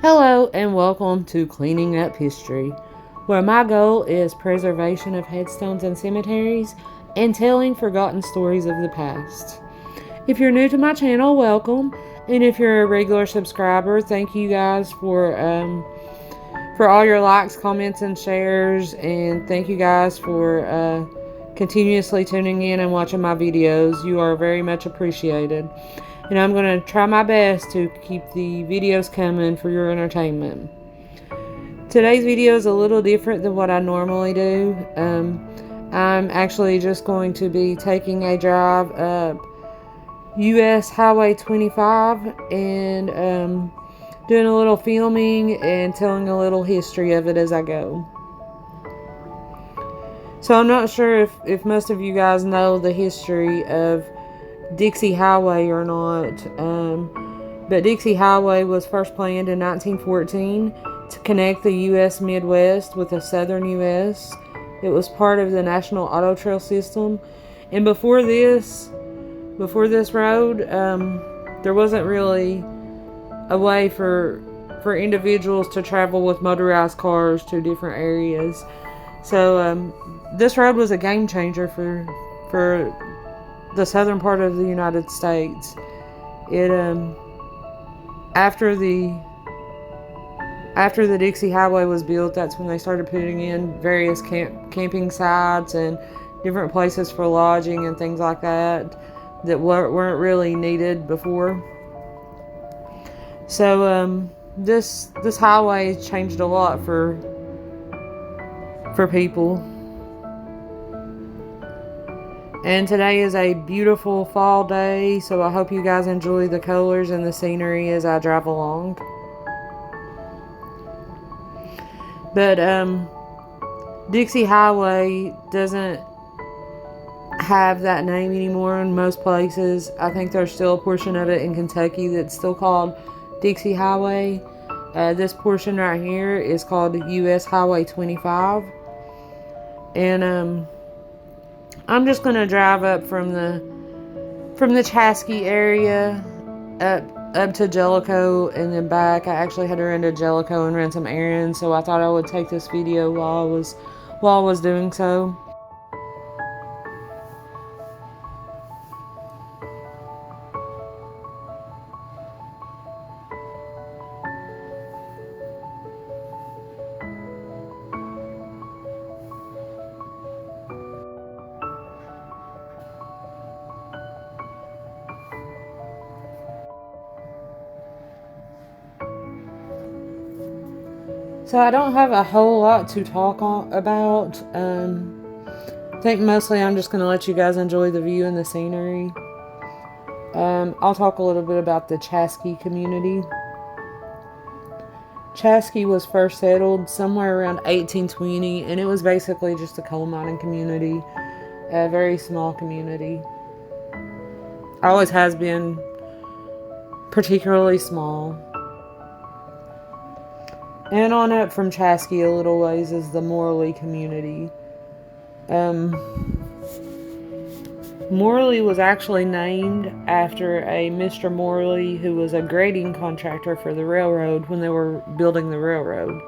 Hello and welcome to Cleaning Up History, where my goal is preservation of headstones and cemeteries and telling forgotten stories of the past. If you're new to my channel, welcome, and if you're a regular subscriber, thank you guys for all your likes, comments, and shares, and thank you guys for continuously tuning in and watching my videos. You are very much appreciated. And I'm going to try my best to keep the videos coming for your entertainment. Today's video is a little different than what I normally do. I'm actually just going to be taking a drive up US Highway 25 and doing a little filming and telling a little history of it as I go. So I'm not sure if most of you guys know the history of Dixie Highway or not, but Dixie Highway was first planned in 1914 to connect the U.S. Midwest with the southern U.S. It was part of the National Auto Trail system, and before this road, there wasn't really a way for individuals to travel with motorized cars to different areas. So this road was a game changer for the southern part of the United States. It after the Dixie Highway was built, that's when they started putting in various camping sites and different places for lodging and things like that weren't really needed before. So this highway changed a lot for people. And today is a beautiful fall day, so I hope you guys enjoy the colors and the scenery as I drive along. But Dixie Highway doesn't have that name anymore in most places. I think there's still a portion of it in Kentucky that's still called Dixie Highway. This portion right here is called US Highway 25. And I'm just gonna drive up from the Chasky area up to Jellico and then back. I actually had to run to Jellico and run some errands, so I thought I would take this video while I was doing so. So I don't have a whole lot to talk about. I think mostly I'm just going to let you guys enjoy the view and the scenery. I'll talk a little bit about the Chasky community. Chasky was first settled somewhere around 1820, and it was basically just a coal mining community, a very small community. Always has been particularly small. And on up from Chasky a little ways is the Morley community. Morley was actually named after a Mr. Morley who was a grading contractor for the railroad when they were building the railroad.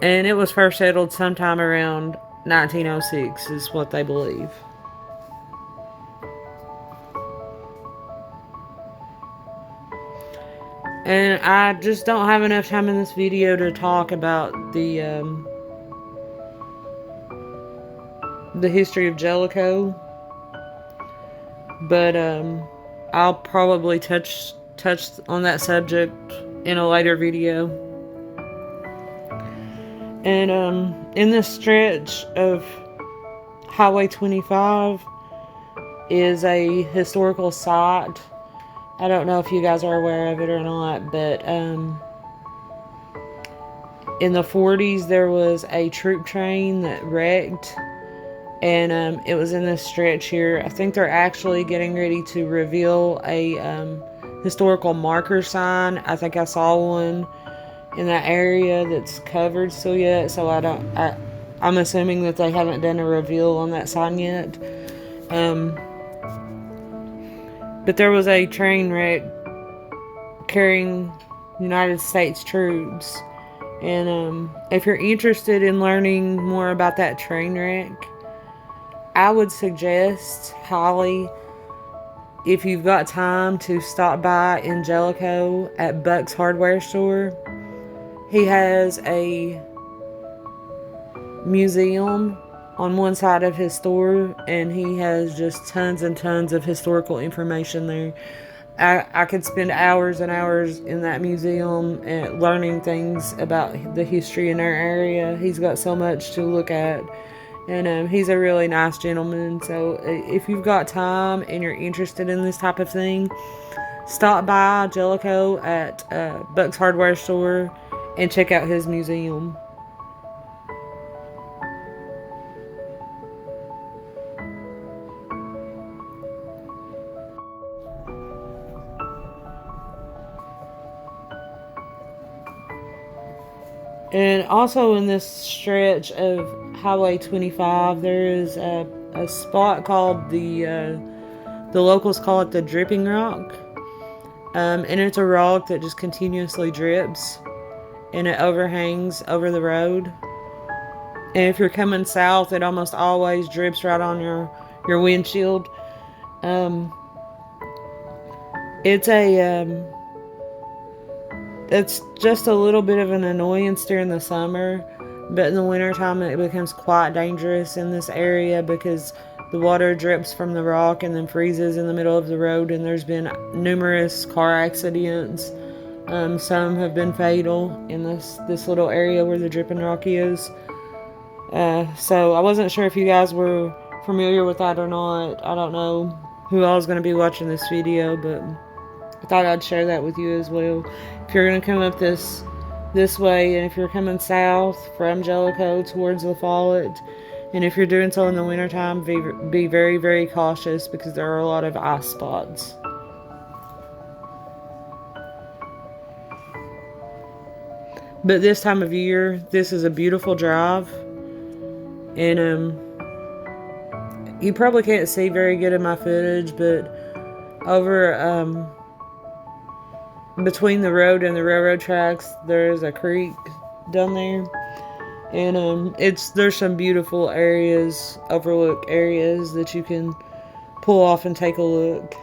And it was first settled sometime around 1906 is what they believe. And I just don't have enough time in this video to talk about the history of Jellico, but I'll probably touch on that subject in a later video. And in this stretch of Highway 25 is a historical site. I don't know if you guys are aware of it or not, but in the 40s there was a troop train that wrecked, and it was in this stretch here. I think they're actually getting ready to reveal a historical marker sign. I think I saw one in that area that's covered still yet, so I'm assuming that they haven't done a reveal on that sign yet. But there was a train wreck carrying United States troops. And if you're interested in learning more about that train wreck, I would suggest highly, if you've got time, to stop by in Jellico at Buck's hardware store. He has a museum on one side of his store, and he has just tons and tons of historical information there. I could spend hours and hours in that museum and learning things about the history in our area. He's got so much to look at, and he's a really nice gentleman. So if you've got time and you're interested in this type of thing, stop by Jellico at Buck's hardware store and check out his museum. And also in this stretch of Highway 25, there is a spot called the locals call it the Dripping Rock. And it's a rock that just continuously drips, and it overhangs over the road. And if you're coming south, it almost always drips right on your windshield. Um, it's it's just a little bit of an annoyance during the summer, but in the wintertime it becomes quite dangerous in this area because the water drips from the rock and then freezes in the middle of the road, and there's been numerous car accidents. Some have been fatal in this little area where the dripping rock is. So I wasn't sure if you guys were familiar with that or not. I don't know who all is going to be watching this video, but I thought I'd share that with you as well. If you're going to come up this way, and if you're coming south from Jellico towards La Follette, and if you're doing so in the wintertime, be very, very cautious because there are a lot of ice spots. But this time of year, this is a beautiful drive. And you probably can't see very good in my footage, but over between the road and the railroad tracks, there's a creek down there. And there's some beautiful areas, overlook areas that you can pull off and take a look.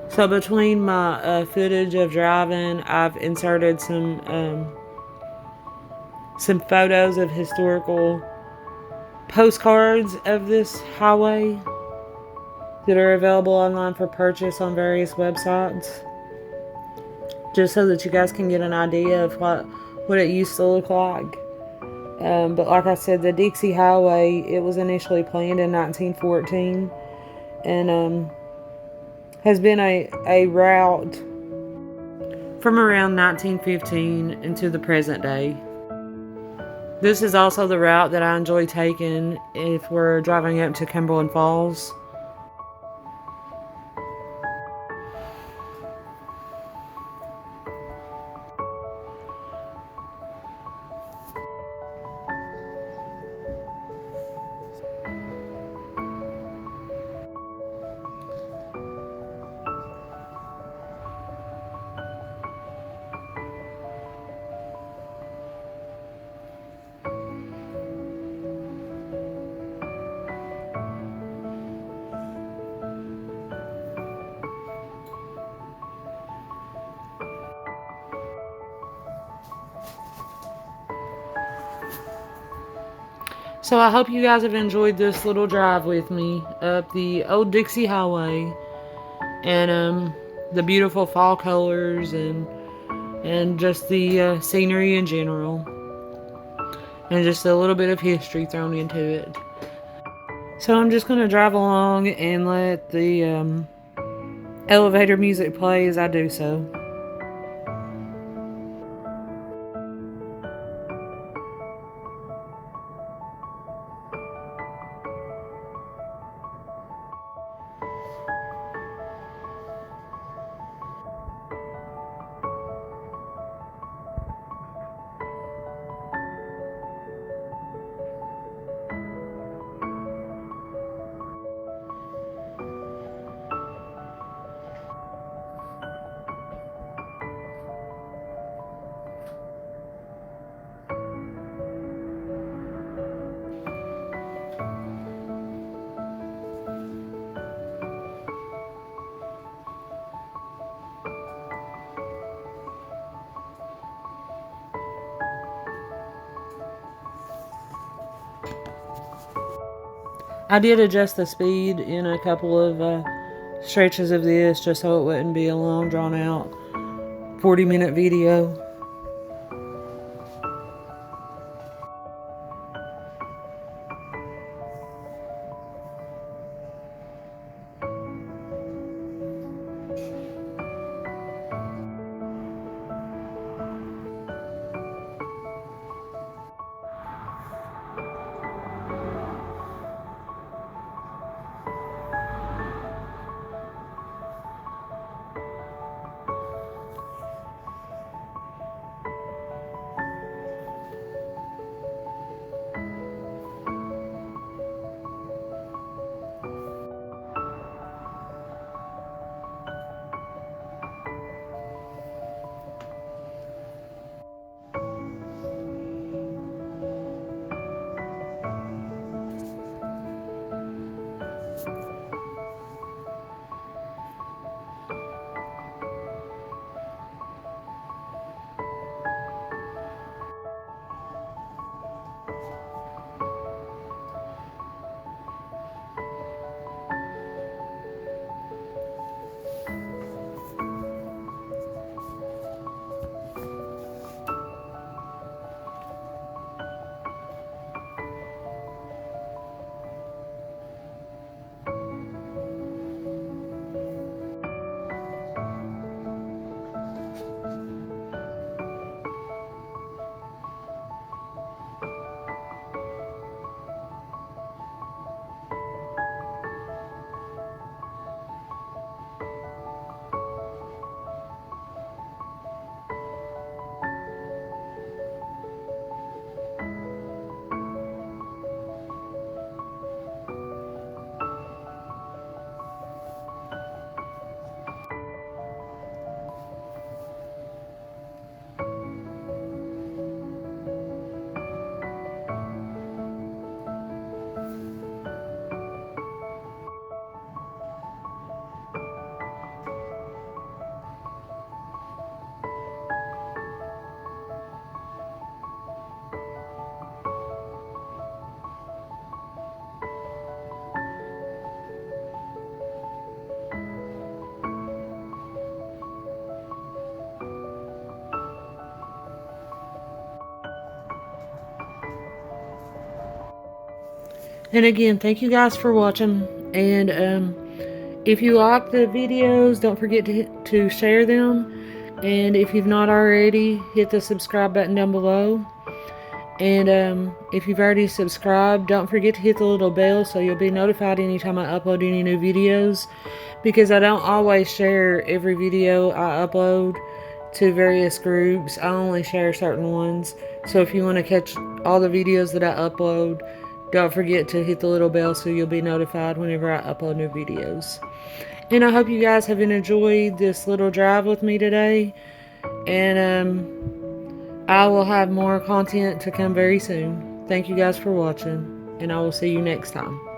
So between my footage of driving, I've inserted some photos of historical postcards of this highway that are available online for purchase on various websites, just so that you guys can get an idea of what it used to look like. But like I said, the Dixie Highway, it was initially planned in 1914, and has been a route from around 1915 into the present day. This is also the route that I enjoy taking if we're driving up to Cumberland Falls. So I hope you guys have enjoyed this little drive with me up the old Dixie Highway, and the beautiful fall colors and just the scenery in general, and just a little bit of history thrown into it. So I'm just gonna drive along and let the elevator music play as I do so. I did adjust the speed in a couple of stretches of this just so it wouldn't be a long drawn out 40-minute video. And again, thank you guys for watching. And if you like the videos, don't forget to share them. And if you've not already, hit the subscribe button down below. And if you've already subscribed, don't forget to hit the little bell so you'll be notified anytime I upload any new videos. Because I don't always share every video I upload to various groups. I only share certain ones. So if you want to catch all the videos that I upload, don't forget to hit the little bell so you'll be notified whenever I upload new videos. And I hope you guys have enjoyed this little drive with me today. And I will have more content to come very soon. Thank you guys for watching, and I will see you next time.